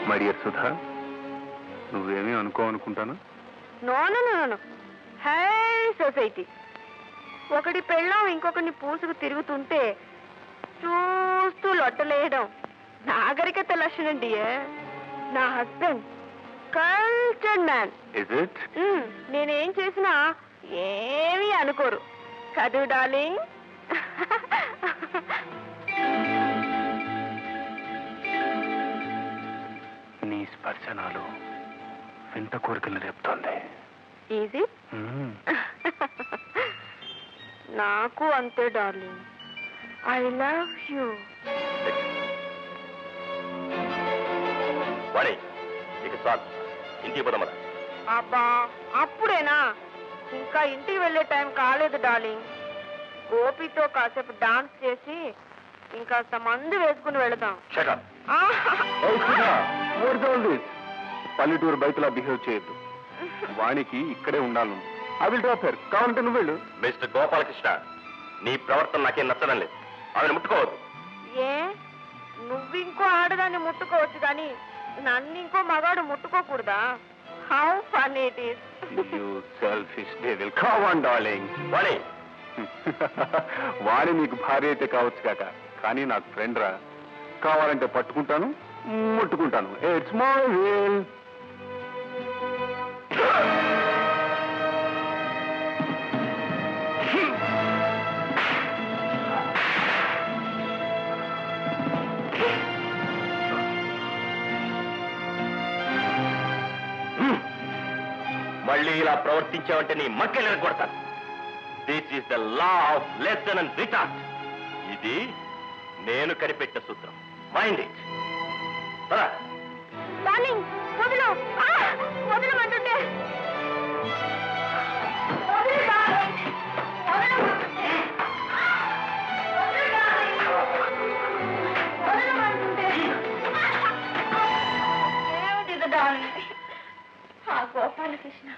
My dear Sudha, నువ్వేమీ అనుకుంటాను. No no no no, high society. ఒకటి పెళ్ళం ఇంకొకరిని పూసుకు తిరుగుతుంటే చూస్తూ లొట్టలేయడం నాగరికత లక్షణం డియర్. నా husband cultured man. Is it? నేనేం చేసినా ఏమీ అనుకోరు కదూ డార్లింగ్. నీ స్పర్శనాలు వింత కోరికలు రేపుతోంది. ఈజీ. నాకు అంతే డార్లింగ్. I love you. ఇంటికి పోదామరా? అబ్బా అప్పుడేనా? ఇంకా ఇంటికి వెళ్ళే టైం కాలేదు డార్లింగ్. గోపితో కాసేపు డాన్స్ చేసి ఇంకాస్త మందు వేసుకుని వెళదాం. పల్లెటూరు బయటలా బిహేవ్ చేయొద్దు. వానికి ఇక్కడే ఉండాలి. I will drop her. కావాలంటే నువ్వు వెళ్ళు. మిస్టర్ గోపాలకృష్ణ, నీ ప్రవర్తన నాకేం నచ్చడం లేదు. ఆమెను ముట్టుకోవద్దు. ఏ, నువ్వు ఇంకో ఆడదాన్ని ముట్టుకోవచ్చు కానీ నన్ను ఇంకో మగాడు ముట్టుకోకూడదా? How fun it is. You selfish devil. Come on darling. Vani నీకు భార్య అయితే కావచ్చు కాక, కానీ నాకు ఫ్రెండ్ రా. కావాలంటే పట్టుకుంటాను, ముట్టుకుంటాను. It's my will. మళ్ళీ ఇలా ప్రవర్తించావంటే నీ మక్కెలను కొడతాను. This is the law of lesson and retort. ఇది నేను కనిపెట్టిన సూత్రం. Mind it. డార్లింగ్ వదులు, వదలమంటుంటే. ఏమిటి డార్లింగ్? ఆ గోపాలకృష్ణ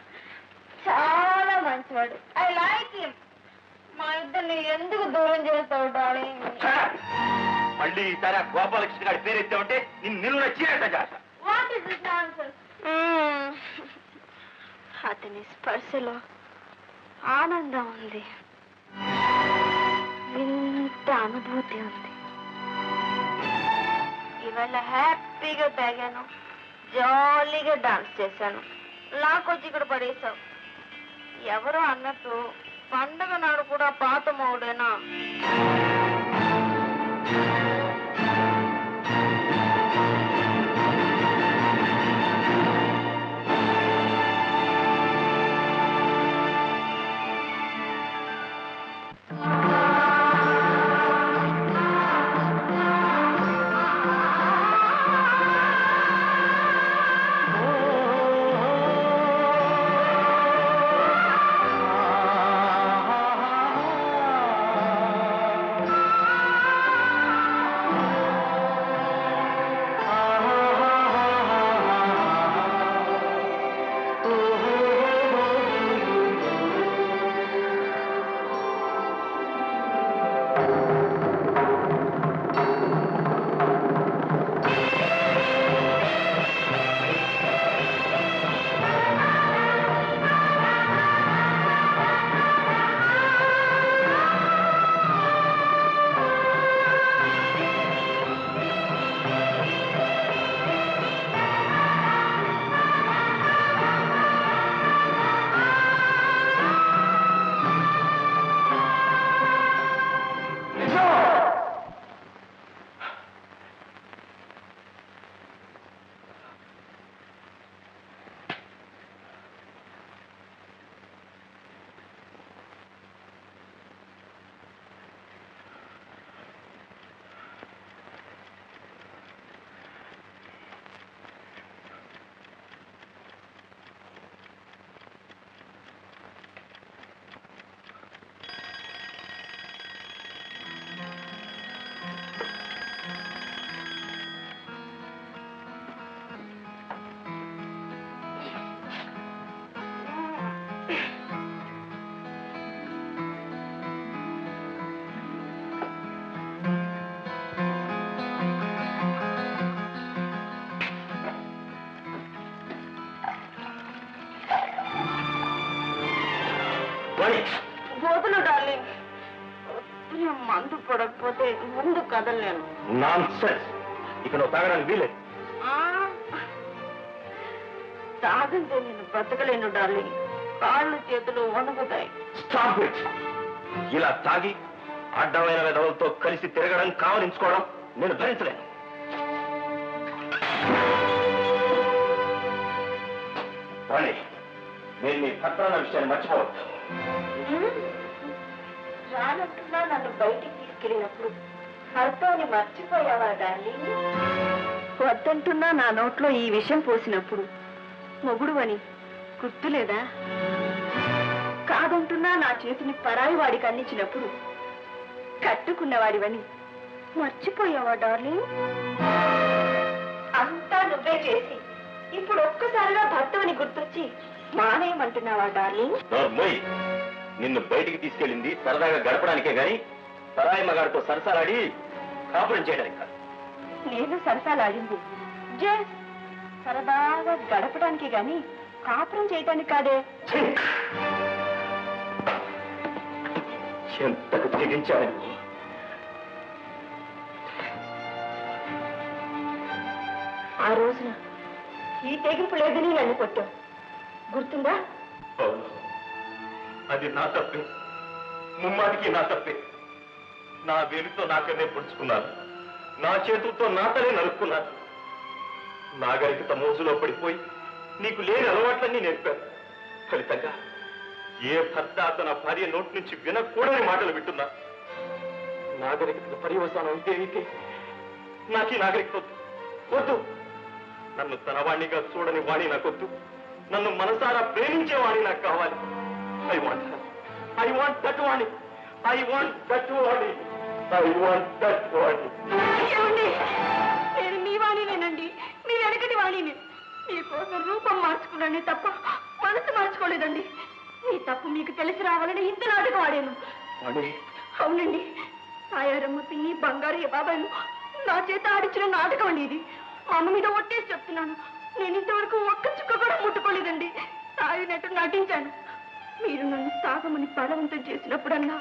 చాలా మంచివాడు. I like him. మా ఇద్దరిని ఎందుకు దూరం చేస్తావు డార్లింగ్? మళ్ళీ ఈసారి ఆ గోపాలకృష్ణ గారి పేరు ఎత్తామంటే నిన్ను నచ్చినట్ట. What is this nonsense? అతని స్పర్శలో ఆనందం ఉంది, వింత అనుభూతి ఉంది. ఇవాళ హ్యాపీగా తాగాను, జాలీగా డాన్స్ చేశాను. లాకొచ్చి ఇక్కడ పడేశావు. ఎవరో అన్నట్టు పండగ నాడు కూడా పాత మౌడేనా? పడకపోతే ముందు కదలలేను. నాన్సెన్స్. ఇక నువ్వు తాగడానికి వీలేదు. తాగంటే నేను బ్రతకలేను డార్లింగ్. కాళ్ళు చేతులు వణుకుతాయి. Stop it. ఇలా తాగి అడ్డమైన విధవులతో కలిసి తిరగడం కావలించుకోవడం నేను భరించలేను. రాణి, నేను నీ భర్తన్న విషయాన్ని మర్చిపోవద్దు. రానట్టున్నా నన్ను బయటికి తీసుకెళ్ళినప్పుడు భర్తని మర్చిపోయావా డార్లింగ్? వద్దంటున్నా నా నోట్లో ఈ విషయం పోసినప్పుడు మొగుడు అని గుర్తులేదా? కాదంటున్నా నా చేతిని పరాయి వాడికి అందించినప్పుడు కట్టుకున్నవాడివని మర్చిపోయావా డార్లింగ్? అంతా నువ్వే చేసి ఇప్పుడు ఒక్కసారిగా భర్తవని గుర్తొచ్చి మానేయమంటున్నావా డార్లింగ్? నోర్మోయ్, నిన్ను బయటికి తీసుకెళ్ళింది సరదాగా గడపడానికే గాని పరాయి మగాడితో సరసాలాడి కాపురం చేయడానికి కాదు. నేను సరసాలాడింది సరదాగా గడపడానికి గాని కాపురం చేయటానికి కాదే. ఎంతకు తెగించాలని. ఆ రోజున ఈ తెగింపు లేదని నన్ను కొట్టావు, గుర్తుందా? అవును, అది నా తప్పే, ముమ్మాటికి నా తప్పే. నా వేలితో నాకనే పొడుచుకున్నాను, నా చేతులతో నాతనే నరుక్కున్నాను. నాగరికత మోజులో పడిపోయి నీకు లేని అలవాట్లన్నీ నేర్పాను. ఫలితంగా ఏ భర్త తన భార్య నోటి నుంచి వినకూడని మాటలు వింటున్నా. నాగరికత పర్యవసానం అయితే నాకు ఈ నాగరికత వద్దు. నన్ను తన వాణిగా చూడని వాణి నాకొద్దు. నన్ను మనసారా ప్రేమించే వాణి నాకు కావాలి. I want that Vani. I want that Vani. I want that Vani. నేను మీ వాణినేనండి, మీ వెనకటి వాణిని. మీకోసం రూపం మార్చుకున్నానే తప్ప మనసు మార్చుకోలేదండి. మీ తప్పు మీకు తెలిసి రావాలని ఇంత నాటకం ఆడాను. అవునండి, సాయారమ్మ పిన్ని బంగారు బాబాయ్ను నా చేత ఆడించిన నాటకం అండి ఇది. మా అమ్మ మీద ఒట్టేసి చెప్తున్నాను, నేను ఇంతవరకు ఒక్క చుక్క కూడా ముట్టుకోలేదండి. తాగినట్టు నటించాను. మీరు నన్ను తాగమని బలవంతం చేసినప్పుడన్నా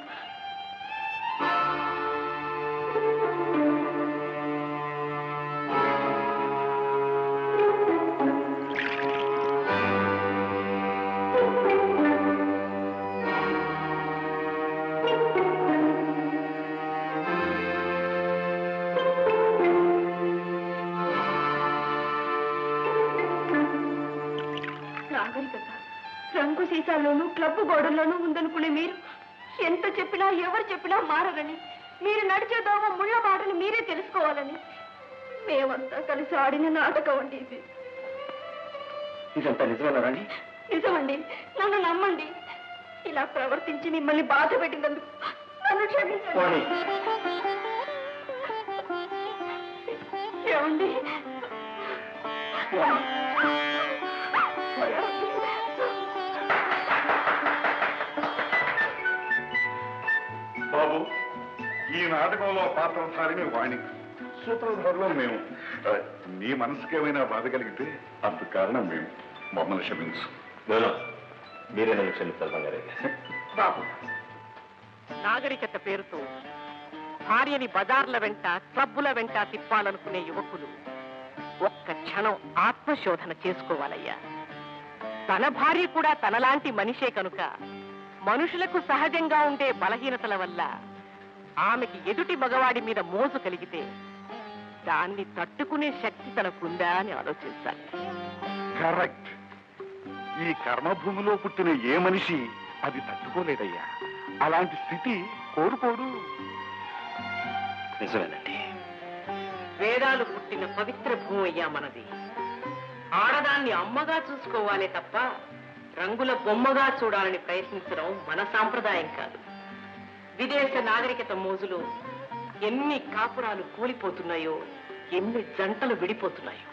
నాగరికత రంగు సీసాల్లోనూ క్లబ్ గోడల్లోనూ ఉందనుకునే మీరు ఎంత చెప్పినా ఎవరు చెప్పినా మారదని, మీరు నడిచే దోమ ముళ్ళ బాటని మీరే తెలుసుకోవాలని మేమంతా కలిసి ఆడిన నాటకం అండి ఇది. ఇదంతా నిజమేనా రాణి? నిజమండి, నన్ను నమ్మండి. ఇలా ప్రవర్తించి మిమ్మల్ని బాధ పెట్టినందుకు నన్ను క్షమించండి. ఏమండి? బాబు, ఈ నాటకంలో పాత్రధారిని వాణి, సూత్రధారులో మేము. నీ మనసుకేమైనా బాధ కలిగితే అందుకు కారణం మేము. మమ్మల్ని క్షమించు. మీరే నన్ను క్షమించాలి బాబు. నాగరికత పేరుతో భార్యని బజార్ల వెంట క్లబ్బుల వెంట తిప్పాలనుకునే యువకులు ఒక్క క్షణం ఆత్మశోధన చేసుకోవాలయ్యా. తన భార్య కూడా తనలాంటి మనిషే కనుక మనుషులకు సహజంగా ఉండే బలహీనతల వల్ల ఆమెకి ఎదుటి మగవాడి మీద మోజు కలిగితే దాన్ని తట్టుకునే శక్తి తనకుందా అని ఆలోచించాలి. కరెక్ట్. ఈ కర్మభూమిలో పుట్టిన ఏ మనిషి అది తట్టుకోలేదయ్యా. అలాంటి స్థితి కోరుకోడు. నిజమేనండి. వేదాలు పుట్టిన పవిత్ర భూమి అయ్యా మనది. ఆడదాన్ని అమ్మగా చూసుకోవాలే తప్ప రంగుల బొమ్మగా చూడాలని ప్రయత్నించడం మన సాంప్రదాయం కాదు. విదేశ నాగరికత మోజులో ఎన్ని కాపురాలు కూలిపోతున్నాయో, ఎన్ని జంటలు విడిపోతున్నాయో.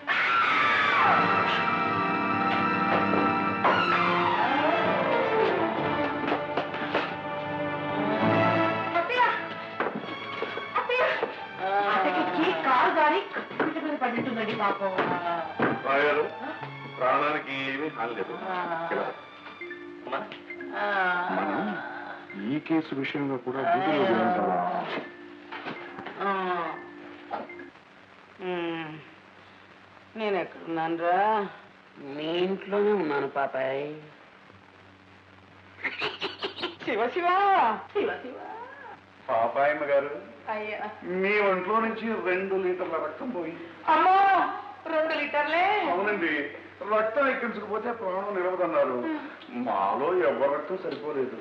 కారు గారి పడినట్టుందండి పాపం. ప్రాణానికి ఏమీ హాని లేదు. మనం ఈ కేసు విషయంలో కూడా నేను ఎక్కడున్నాను రా? మీ ఇంట్లోనే ఉన్నాను పాపాయ్. శివ శివ శివ శివ. పాపాయమ్మ గారు, అయ్యా మీ ఒంట్లో నుంచి 2 లీటర్ల రక్తం పోయి. అమ్మో, 2 లీటర్లే? అవునండి, రక్తం ఎక్కించకపోతే ప్రాణం నిలవదన్నారు. మాలో ఎవరి రక్తం సరిపోలేదు.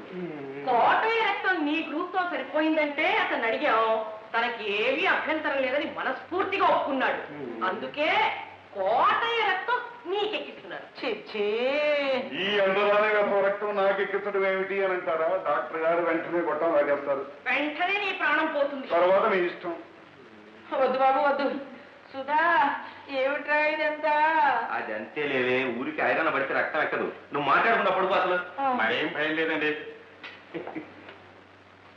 కోటయ్య రక్తం నీ గ్రూప్ తో సరిపోయిందంటే అతను అడిగాం. తనకి ఏమీ అభ్యంతరం లేదని మనస్ఫూర్తిగా ఒప్పుకున్నాడు. అందుకే కోటయ్య రక్తం నీకెక్కిస్తున్నారు. ఈ అందరానే రక్తం నాకు ఎక్కించడం ఏమిటి అని అంటారా? డాక్టర్ గారు వెంటనే గొట్టం లాగేస్తారు. వెంటనే నీ ప్రాణం పోతుంది. తర్వాత మీ ఇష్టం. వద్దు బాబు వద్దు. సుధా, ఏమిట్రా ఇదంతా? అది అంతే లేవే, ఊరికి ఐరన్ పడితే రక్తం ఎక్కదు. నువ్వు మాట్లాడకుండా పడుకో. అసలు మరేం భయం లేదండి,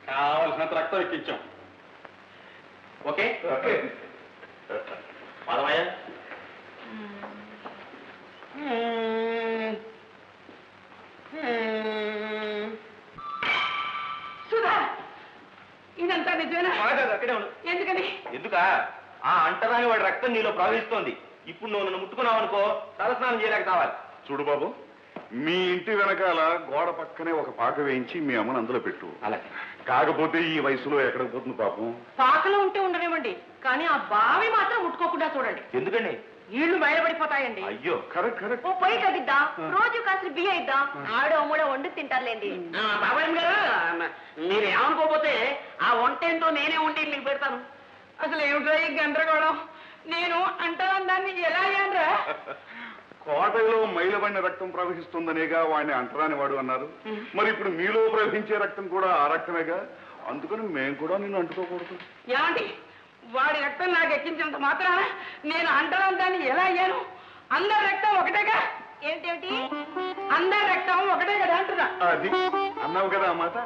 కావలసినంత రక్తం ఎక్కించాం. ఓకే ఓకే పదమయ్యా. సుధా, ఇదంతా నిజమేనా? అక్కడే ఉండు. ఎందుకని? ఎందుకా? ఆ అంటరాని వాడి రక్తం నీలో ప్రవహిస్తోంది. ఇప్పుడు నువ్వు నన్ను ముట్టుకున్నావు అనుకో, తలస్నానం చేయలేక కావాలి. చూడు బాబు, మీ ఇంటి వెనకాల గోడ పక్కనే ఒక పాక వేయించి మీ అమ్మను అందులో పెట్టు. అలాగే. కాకపోతే ఈ వయసులో ఎక్కడికి పోతుంది పాపం. పాకలో ఉంటే ఉండనివ్వండి, కానీ ఆ బావి మాత్రం ముట్టుకోకుండా చూడండి. ఎందుకండి? నీళ్లు బయటపడిపోతాయండి. అయ్యో, కరెక్ట్ కరెక్ట్. ఓ పొయ్యి కదిద్దాం, రోజు కాస్త బియ్య ఇద్దాం, ఆవిడ అమ్మడ వండు తింటారులేండి. బాబాయ్ గారు, మీరు ఏమనుకోపోతే ఆ వంట ఏంటో నేనే వండి మీకు పెడతాను. అసలు ఏమిటో ఈ గందరగోళం? నేను అంటాను దాన్ని ఎలా అయ్యానరా? కోటలో మైలబడిన రక్తం ప్రవహిస్తుందనేగా వాడిని అంటరాని వాడు అన్నారు. మరి ఇప్పుడు మీలో ప్రవహించే రక్తం కూడా ఆ రక్తమేగా, అందుకని మేము కూడా నిన్ను అంటుకోకూడదు. ఏమండి, వాడి రక్తం నాకు ఎక్కించినంత మాత్రాన నేను అంటాను దాన్ని ఎలా అయ్యాను? అందరి రక్తం ఒకటేగా. ఏమిటేమిటి? అందరి రక్తం ఒకటే కదా అంటున్నా. అది అన్నావు కదా ఆ మాట.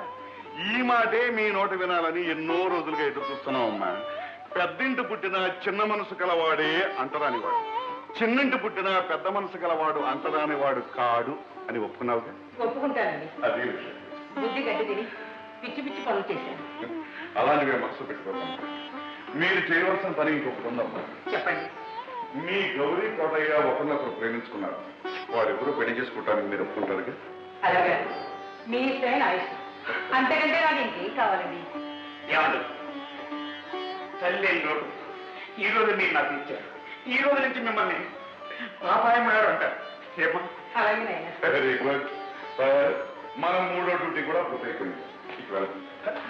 ఈ మాటే మీ నోట వినాలని ఎన్నో రోజులుగా ఎదురు చూస్తున్నాం అమ్మా. పెద్దింటి పుట్టిన చిన్న మనసు కలవాడే అంటరానివాడు, చిన్నింటి పుట్టిన పెద్ద మనసు కలవాడు అంటరానివాడు కాడు అని ఒప్పుకున్నావుగా? ఒప్పుకుంటానండి. అది బుద్ధి గడ్డి తిని పిచ్చి పిచ్చి పనులు చేశాను. అలాంటివే మనసు పెట్టుకోవడం. మీరు చేయవలసిన పని ఇంకొకటి ఉందమ్మా. చెప్పండి. మీ గౌరీ కోటయ్య ఒకరినొకరు ప్రేమించుకున్నారు. వారెవరూ పెళ్లి చేసుకుంటానికి మీరు ఒప్పుకుంటారుగా? అలాగే, మీ ఇష్టమే నా ఇష్టం. అంతకంటే నాకు ఇంకేం కావాలండి? ఏమంటారు? తల్లి నోటు ఈ రోజు మీరు నాకు ఇచ్చారు. ఈ రోజు నుంచి మిమ్మల్ని పాపాయమ్మ గారు అంటారు. ఏమో అలాగే నాయన. Very good. మనం 3వ డ్యూటీ కూడా పూర్తయిపోయింది.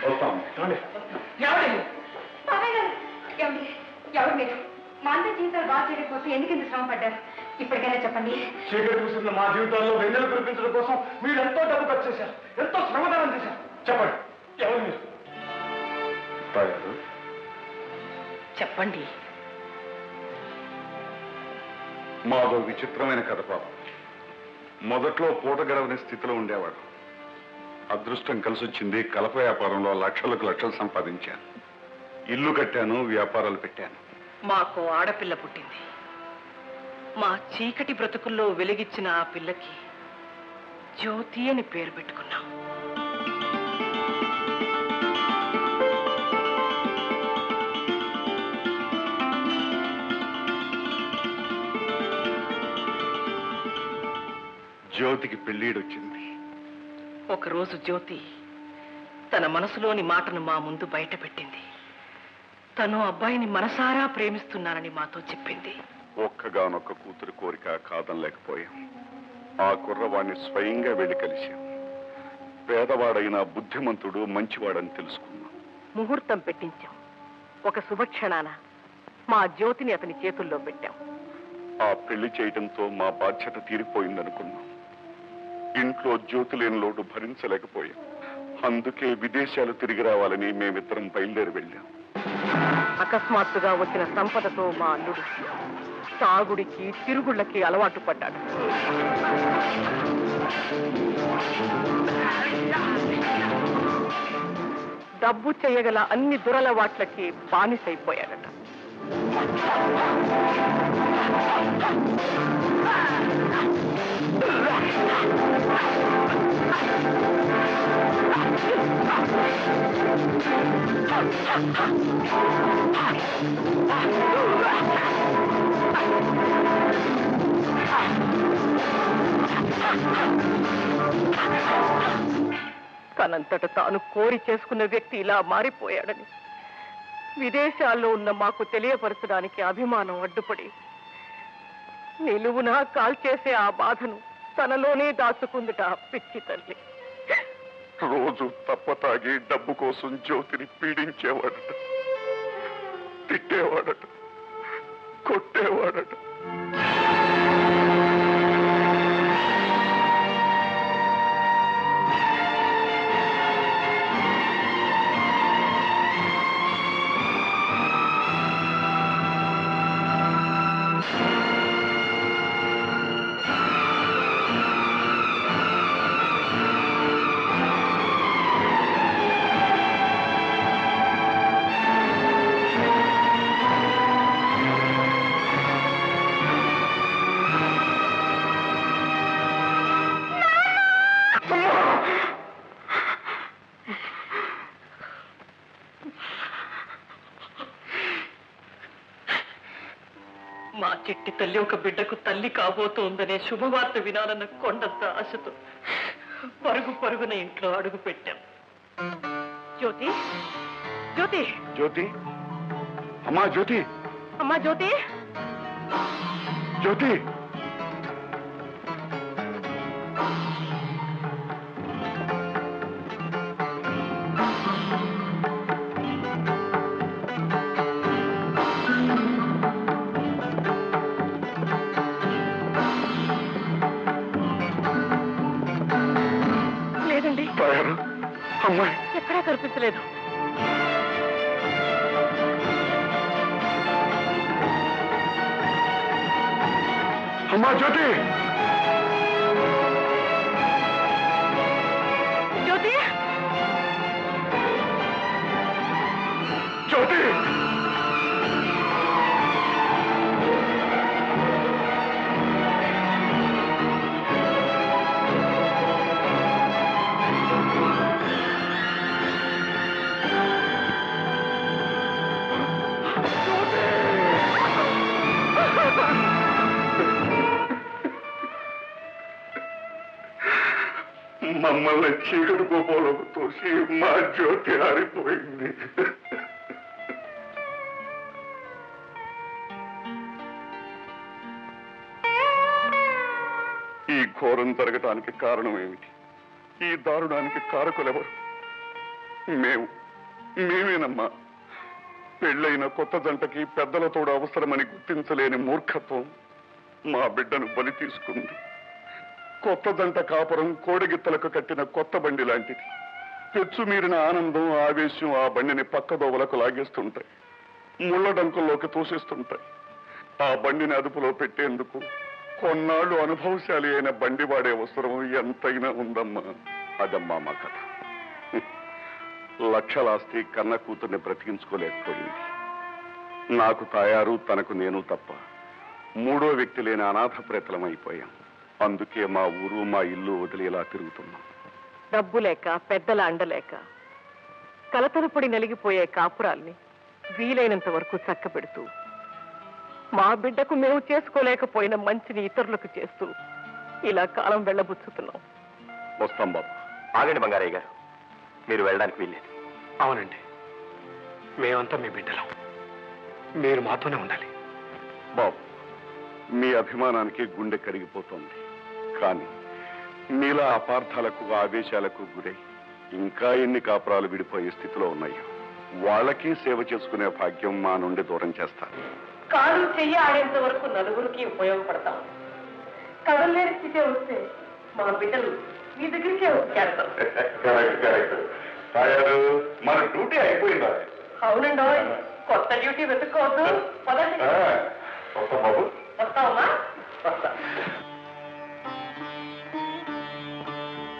వస్తాం. ఏమండి? బాబాయ్ గారు, ఏమండి? ఎవరు మీరు? మా అందరి జీవితాలు బాగా చేయకపోతే ఎందుకు ఇంత శ్రమ పడ్డారు? ఇప్పటికైనా చెప్పండి. చీకటి చూస్తున్న మా జీవితాల్లో వెన్నెలు కురిపించడం కోసం మీరు ఎంతో డబ్బు ఖర్చు చేశారు, ఎంతో శ్రమదానం చేశారు. చెప్పండి, ఎవరు మీరు? చెప్పండి. మాదో విచిత్రమైన కథ పాపం. మొదట్లో పూట గడవని స్థితిలో ఉండేవాడు. అదృష్టం కలిసొచ్చింది. కలప వ్యాపారంలో లక్షలకు లక్షలు సంపాదించాను. ఇల్లు కట్టాను, వ్యాపారాలు పెట్టాను. మాకు ఆడపిల్ల పుట్టింది. మా చీకటి బ్రతుకుల్లో వెలిగిచ్చిన ఆ పిల్లకి జ్యోతి అని పేరు పెట్టుకున్నాం. జ్యోతికి పెళ్ళీడొచ్చింది. ఒకరోజు జ్యోతి తన మనసులోని మాటను మా ముందు బయట పెట్టింది. తను అబ్బాయిని మనసారా ప్రేమిస్తున్నానని మాతో చెప్పింది. ఒక్కగానొక్క కూతురు కోరిక కాదనలేకపోయాం. ఆ కుర్రవాణ్ణి స్వయంగా వెళ్ళి కలిశాం. పేదవాడైన బుద్ధిమంతుడు, మంచివాడని తెలుసుకున్నాం. ముహూర్తం పెట్టించాం. ఒక శుభక్షణాన మా జ్యోతిని అతని చేతుల్లో పెట్టాం. ఆ పెళ్లి చేయడంతో మా బాధ్యత తీరిపోయిందనుకున్నాం. ఇంట్లో జ్యోతి లేని లోటు భరించలేకపోయాం. అందుకే విదేశాలు తిరిగి రావాలని మేమిద్దరం బయలుదేరి వెళ్ళాం. అకస్మాత్తుగా వచ్చిన సంపదతో మా అల్లుడు తాగుడికి, తిరుగుళ్ళకి అలవాటు పడ్డాడు. డబ్బు చేయగల అన్ని దురలవాట్లకి బానిసైపోయాడట. తనంతట తాను కోరి చేసుకున్న వ్యక్తి ఇలా మారిపోయాడని విదేశాల్లో ఉన్న మాకు తెలియపరచడానికి అభిమానం అడ్డుపడి నిలువునా కాల్చేసే ఆ బాధను తనలోనే దాచుకుందిట ఆ పిచ్చి తల్లి. రోజు తప్పతాగి డబ్బు కోసం జ్యోతిని పీడించేవాడట, తిట్టేవాడట, కొట్టేవాడట. మా చిట్టి తల్లి ఒక బిడ్డకు తల్లి కాబోతోందనే శుభవార్త వినాలన్న కొండంత ఆశతో పరుగు పరుగున ఇంట్లో అడుగు పెట్టాం. జ్యోతి, జ్యోతి, జ్యోతి, అమ్మా జ్యోతి, అమ్మా జ్యోతి, జ్యోతి. లేదండి, అమ్మాయి ఎక్కడా కనిపించలేదు. అమ్మా జ్యోతి, జ్యోతి, జ్యోతి. మమ్మల్ని చీకటి కోపంలోకి తోసి మా జ్యోతి ఆరిపోయింది. ఈ ఘోరం జరగటానికి కారణం ఏమిటి? ఈ దారుణానికి కారకులెవరు? మేమేనమ్మా. పెళ్ళైన కొత్త జంటకి పెద్దల తోడు అవసరమని గుర్తించలేని మూర్ఖత్వం మా బిడ్డను బలి తీసుకుంది. కొత్త జంట కాపురం కోడిగిత్తలకు కట్టిన కొత్త బండి లాంటిది. పెచ్చు మీరిన ఆనందం, ఆవేశం ఆ బండిని పక్కదోవలకు లాగేస్తుంటాయి, ముళ్ళ డంకుల్లోకి తోసిస్తుంటాయి. ఆ బండిని అదుపులో పెట్టేందుకు కొన్నాళ్ళు అనుభవశాలి అయిన బండి వాడే అవసరం ఎంతైనా ఉందమ్మా. అదమ్మా మా కథ. లక్షలాస్తి కన్న కూతుర్ని బ్రతికించుకోలేకపోయింది. నాకు తాయారు, తనకు నేను తప్ప మూడో వ్యక్తి లేని అనాథ ప్రేతలమైపోయాం. అందుకే మా ఊరు, మా ఇల్లు వదిలి ఇలా తిరుగుతున్నాం. డబ్బు లేక, పెద్దల అండలేక కలతలపడి నలిగిపోయే కాపురాల్ని వీలైనంత వరకు చక్కబెడుతూ, మా బిడ్డకు మేము చేసుకోలేకపోయిన మంచిని ఇతరులకు చేస్తూ ఇలా కాలం వెళ్ళబుచ్చుతున్నాం. వస్తాం బాబు. ఆగండి బంగారయ్య గారు, మీరు వెళ్ళడానికి వీల్లేదు. అవునండి, మేమంతా మీ బిడ్డలం. మీరు మాతోనే ఉండాలి. బాబు, మీ అభిమానానికి గుండె కరిగిపోతోంది. కానీ మీలా అపార్థాలకు, ఆవేశాలకు గురై ఇంకా ఎన్ని కాపురాలు విడిపోయే స్థితిలో ఉన్నాయో వాళ్ళకి సేవ చేసుకునే భాగ్యం మా నుండి దూరం చేస్తారు. కాలు చెయ్యి ఆడేంత వరకు నలుగురికి ఉపయోగపడతాం. కదలేని స్థితి వస్తే మా బిడ్డలు మీ దగ్గరికే వచ్చేస్తాం. మన డ్యూటీ అయిపోయిందా? అవునండి, కొత్త డ్యూటీ వెతుక్కోవద్దు. పదండి. బాబు వస్తావమ్మా? వస్తా.